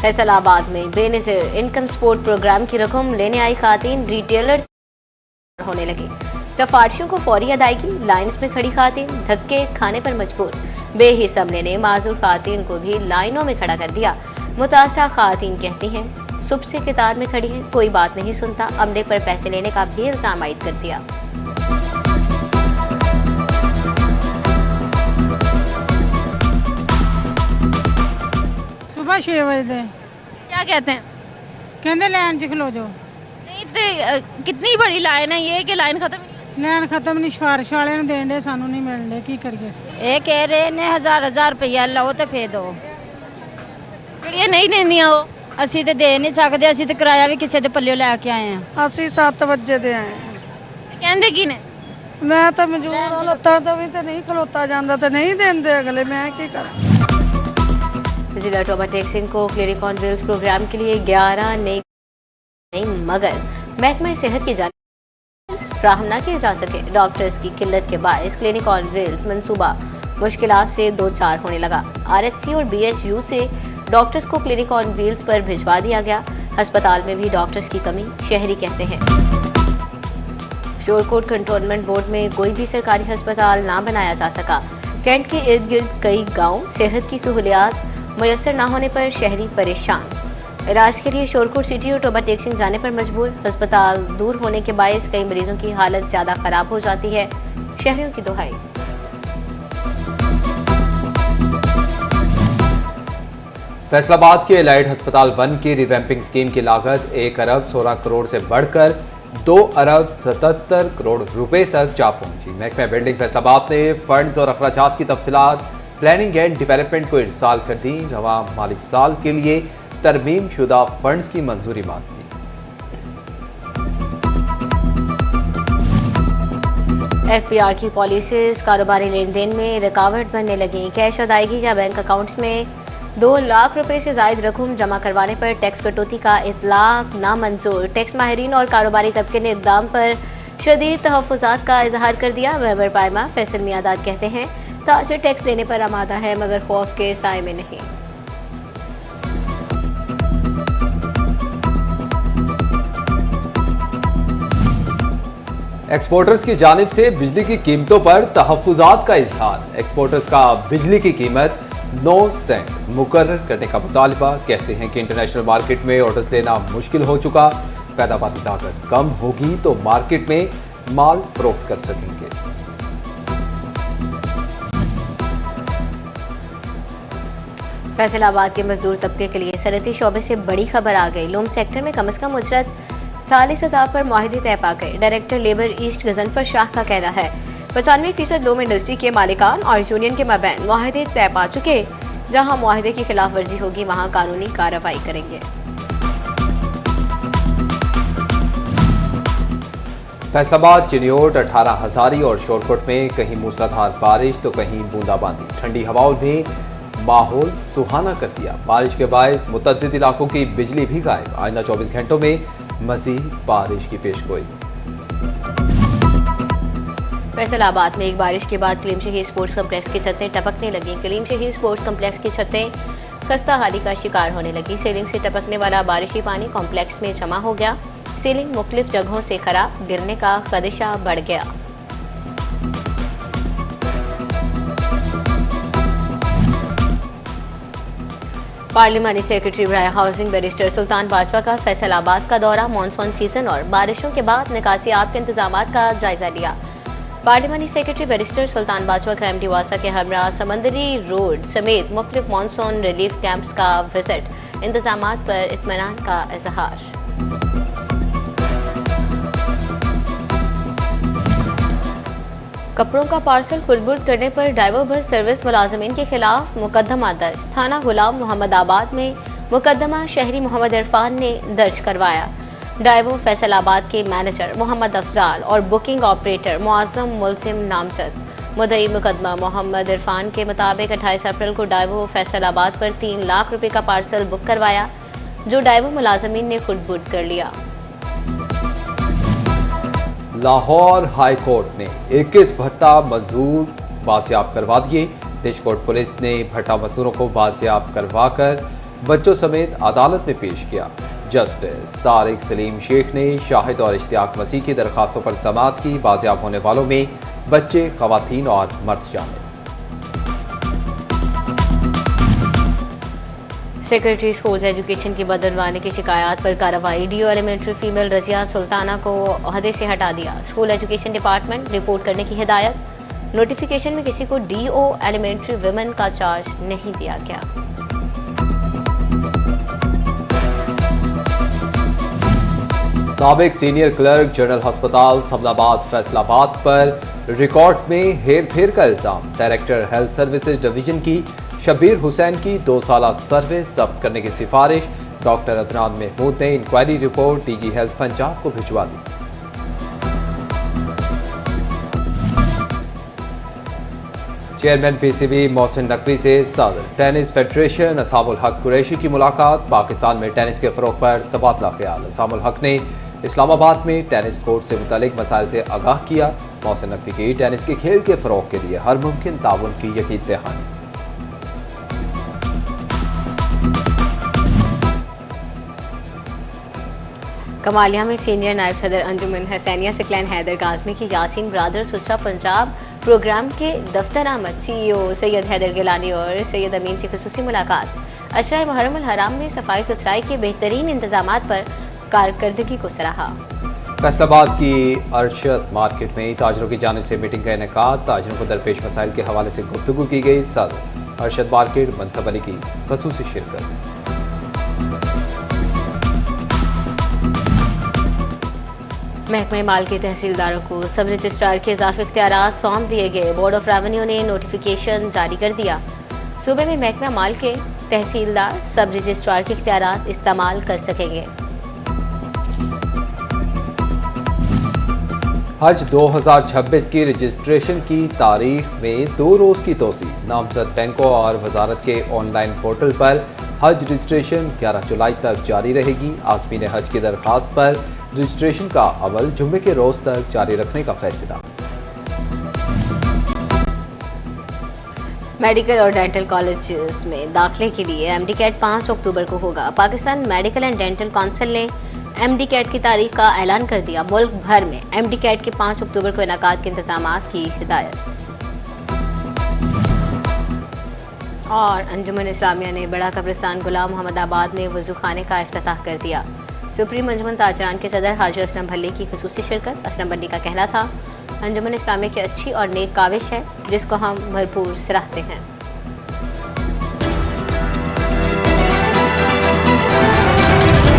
फैसलाबाद में Benazir income support programme की रकम लेने आई खातून रिटेलर होने लगी। सफारशियों को फौरी अदायगी, लाइन्स में खड़ी खातून धक्के खाने पर मजबूर। बेहिस अमले ने माजूर खातून को भी लाइनों में खड़ा कर दिया। मुतासा खातून कहती हैं, सुबह से कतार में खड़ी है, कोई बात नहीं सुनता। अमले पर पैसे लेने का भी इल्जाम आयद कर दिया। सुबह 6 बजे क्या कहते हैं? कहते लाइन च खलो जाओ। नहीं तो कितनी बड़ी लाइन है ये कि लाइन खत्म ही नहीं लाइन खत्म नहीं, सिफारिश वाले ने देन दे, सानू नहीं मिलने की करिए। ਇਹ ਕਹਿ ਰਹੇ ਨੇ 1000 ਰੁਪਇਆ ਲਓ ਤੇ ਫੇਰ ਦਿਓ। ਜਿਹੜੀਆਂ ਨਹੀਂ ਦਿੰਦੀਆਂ ਉਹ ਅਸੀਂ ਤੇ ਦੇ ਨਹੀਂ ਸਕਦੇ, ਅਸੀਂ ਤੇ ਕਿਰਾਇਆ ਵੀ ਕਿਸੇ ਦੇ ਪੱਲਿਓ ਲੈ ਕੇ ਆਏ ਆ। ਅਸੀਂ 7 ਵਜੇ ਦੇ ਆਏ ਹਾਂ। ਕਹਿੰਦੇ ਕੀ ਨੇ? ਮੈਂ ਤਾਂ ਮਜ਼ਦੂਰ ਹਾਂ, ਲੱਤਾਂ ਤੋਂ ਵੀ ਤੇ ਨਹੀਂ ਖਲੋਤਾ ਜਾਂਦਾ ਤੇ ਨਹੀਂ ਦਿੰਦੇ ਅਗਲੇ, ਮੈਂ ਕੀ ਕਰਾਂ। जिला ट्रॉमा टेस्टिंग को क्लिनिक ऑन व्हील्स प्रोग्राम के लिए 11 नई मगर महकमा सेहत की जानकारी फ्राहम न किए जा सके। डॉक्टर्स की किल्लत के बायस क्लिनिक ऑन व्हील्स मंसूबा मुश्किलात से दो चार होने लगा। आरएचसी और बीएचयू से डॉक्टर्स को क्लिनिक ऑन व्हील्स पर भिजवा दिया गया। अस्पताल में भी डॉक्टर्स की कमी, शहरी कहते हैं। शोरकोट कंटोनमेंट बोर्ड में कोई भी सरकारी अस्पताल ना बनाया जा सका। कैंट के इर्द गिर्द कई गांव सेहत की सहूलियात मुयसर न होने पर शहरी परेशान। इलाज के लिए शोरकोट सिटी और टोबा टेक्सिंग जाने पर मजबूर। अस्पताल दूर होने के बायस कई मरीजों की हालत ज्यादा खराब हो जाती है। शहरियों की दुहाई। फैसलाबाद के एलाइड अस्पताल 1 की रिवैम्पिंग स्कीम की लागत 1 अरब 16 करोड़ से बढ़कर 2 अरब 77 करोड़ रुपए तक जा पहुंची। महकमा बिल्डिंग फैसलाबाद ने फंड्स और अखराजात की तफसीलात प्लानिंग एंड डेवलपमेंट को इरसाल कर दी। रवां माली साल के लिए तरमीम शुदा फंड्स की मंजूरी मांग दी। एफपीआर की पॉलिसीज कारोबारी लेन देन में रुकावट बनने लगी। कैश अदायगी या बैंक अकाउंट्स में 2 लाख रुपए से जायद रकम जमा करवाने पर टैक्स कटौती का इतलाक नामंजूर। टैक्स माहिरीन और कारोबारी तबके ने इक़दाम पर शदीद तहफ़्फ़ुज़ात का इजहार कर दिया। महबर पायमा फैसल मियादाद कहते हैं, ताजर टैक्स देने पर आमादा है मगर खौफ के साए में नहीं। एक्सपोर्टर्स की जानिब से बिजली की कीमतों पर तहफ़्फ़ुज़ात का इजहार। एक्सपोर्टर्स का बिजली की कीमत 9 सेंट मुकर्रर करने का मुतालबा। कहते हैं कि इंटरनेशनल मार्केट में ऑर्डर्स लेना मुश्किल हो चुका। पैदावारी लागत कम होगी तो मार्केट में माल फरोख्त कर सकेंगे। फैसलाबाद के मजदूर तबके के लिए सनती शोबे से बड़ी खबर आ गई। लूम सेक्टर में कम अज कम उजरत 40,000 पर मुआहदे तय पा गए। Director labour east Ghazanfar Shah का कहना है 95% लूम इंडस्ट्री के मालिकान और यूनियन के माबैन मुआहदे तय पा चुके। जहां मुआहदे की खिलाफ वर्जी होगी वहां कानूनी कार्रवाई करेंगे। फैसलाबाद, चिनियोट, 18 हजारी और शोरकोट में कहीं मूसलाधार बारिश तो कहीं बूंदाबांदी। ठंडी हवाओं ने माहौल सुहाना कर दिया। बारिश के बायस मुतअद्दिद इलाकों की बिजली भी गायब। आइंदा 24 घंटों में मजीद बारिश की पेशगोई। फैसलाबाद में एक बारिश के बाद कलीम शहीद स्पोर्ट्स कम्प्लेक्स की छतें टपकने लगी। कलीम शहीद स्पोर्ट्स कम्प्लेक्स की छतें खस्ता हाली का शिकार होने लगी। सीलिंग से टपकने वाला बारिशी पानी कॉम्प्लेक्स में जमा हो गया। सीलिंग मुख्तलिफ जगहों से खराब, गिरने का खदशा बढ़ गया। पार्लिमानी सेक्रेटरी बराए हाउसिंग बैरिस्टर सुल्तान बाजवा का फैसलाबाद का दौरा। मॉनसून सीजन और बारिशों के बाद निकासियात के इंतजामात का जायजा लिया। पार्लिमानी सेक्रेटरी बैरिस्टर सुल्तान बाजवा का एमडी वासा के हमरा समंदरी रोड समेत मुख्तलिफ मॉनसून रिलीफ कैंप्स का विजिट। इंतजामात पर इत्मीनान का इजहार। कपड़ों का पार्सल खुर्द-बुर्द करने पर ड्राइवर बस सर्विस मुलाजमीन के खिलाफ मुकदमा दर्ज। थाना गुलाम मोहम्मदाबाद में मुकदमा शहरी मोहम्मद इरफान ने दर्ज करवाया। ड्राइवर फैसलाबाद के मैनेजर मोहम्मद अफजाल और बुकिंग ऑपरेटर मुआज़्ज़म मुलजिम नामजद। मुद्दई मुकदमा मोहम्मद इरफान के मुताबिक 28 अप्रैल को ड्राइवर फैसलाबाद पर 3 लाख रुपए का पार्सल बुक करवाया, जो ड्राइवर मुलाजमीन ने खुर्द-बुर्द कर लिया। लाहौर हाई कोर्ट ने 21 भट्टा मजदूर बाजियाब करवा दिए। डिश कोर्ट पुलिस ने भट्टा मजदूरों को बाजियाब करवाकर बच्चों समेत अदालत में पेश किया। जस्टिस तारिक सलीम शेख ने शाहिद और इश्तियाक मसीह की दरखास्तों पर समाअत की। बाजियाब होने वालों में बच्चे, खवातीन और मर्द शामिल। सेक्रेटरी स्कूल्स एजुकेशन की बदनवाने की शिकायत पर कार्रवाई। DO elementary female Razia Sultana को ओहदे से हटा दिया। स्कूल एजुकेशन डिपार्टमेंट रिपोर्ट करने की हिदायत। नोटिफिकेशन में किसी को डीओ एलिमेंट्री वुमेन का चार्ज नहीं दिया गया। साबिक सीनियर क्लर्क जनरल अस्पताल समनाबाद फैसलाबाद पर रिकॉर्ड में हेरफेर का इल्जाम। डायरेक्टर हेल्थ सर्विसेज डिवीजन की शब्बीर हुसैन की 2 साल सर्विस जब्त करने की सिफारिश। डॉक्टर अदनान महमूद ने inquiry report DG health Punjab को भिजवा दी। चेयरमैन पीसीबी मोहसिन नकवी से सदर टेनिस फेडरेशन असामुल हक कुरैशी की मुलाकात। पाकिस्तान में टेनिस के फरोग पर तबादला ख्याल। असामुल हक ने इस्लामाबाद में टेनिस कोर्ट से मुतालिक मसाइल से आगाह किया। मोहसिन नकवी की टेनिस के खेल के फरोग के लिए हर मुमकिन ताउन की यकीन दहानी। कमालिया में सीनियर नायब सदर अंजुमन हसैनिया सिकलैन हैदर काजमी की यासीन ब्रादर्स उसरा पंजाब प्रोग्राम के दफ्तर आमद। सीईओ सैयद हैदर गिलानी और सैयद अमीन से खुसूसी मुलाकात। अशरा मुहर्रम अल हराम में सफाई सुथराई के बेहतरीन इंतजामात पर कारकर्दगी को सराहा। फैसलाबाद की अरशद मार्केट में ताजरों की जानिब से मीटिंग का इनेकाद। ताजरों को दरपेश मसाइल के हवाले से गुफ्तगू की गई। सदर अरशद मार्केट मनसब अली की खसूसी शिरकत। महकमे माल के तहसीलदारों को सब रजिस्ट्रार के इजाफी इख्तियारात सौंप दिए गए। बोर्ड ऑफ रेवेन्यू ने नोटिफिकेशन जारी कर दिया। सूबे में महकमा माल के तहसीलदार सब रजिस्ट्रार के इख्तियारात इस्तेमाल कर सकेंगे। हज 2026 की रजिस्ट्रेशन की तारीख में 2 रोज की तोसी। नामजद बैंकों और वजारत के ऑनलाइन पोर्टल पर हज रजिस्ट्रेशन 11 जुलाई तक जारी रहेगी। आज़मीन हज की दरखास्त पर रजिस्ट्रेशन का अमल जुम्मे के रोज तक जारी रखने का फैसला। मेडिकल और डेंटल कॉलेजेस में दाखिले के लिए एमडी कैट 5 अक्टूबर को होगा। Pakistan medical and dental council ने एमडी कैट की तारीख का ऐलान कर दिया। मुल्क भर में एमडी कैट के 5 अक्टूबर को इनेकाद के इंतजामात की हिदायत। और अंजुमन इस्लामिया ने बड़ा कब्रिस्तान गुलाम मोहम्मद आबाद में वजू खाने का इफ्तिताह कर दिया। सुप्रीम अंजुमन ताजरान के सदर हाजी असलम भल्ले की खुसूसी शिरकत। असलम भल्ले का कहना था, अंजुमन इस्लामिया की अच्छी और नेक काविश है जिसको हम भरपूर सराहते हैं।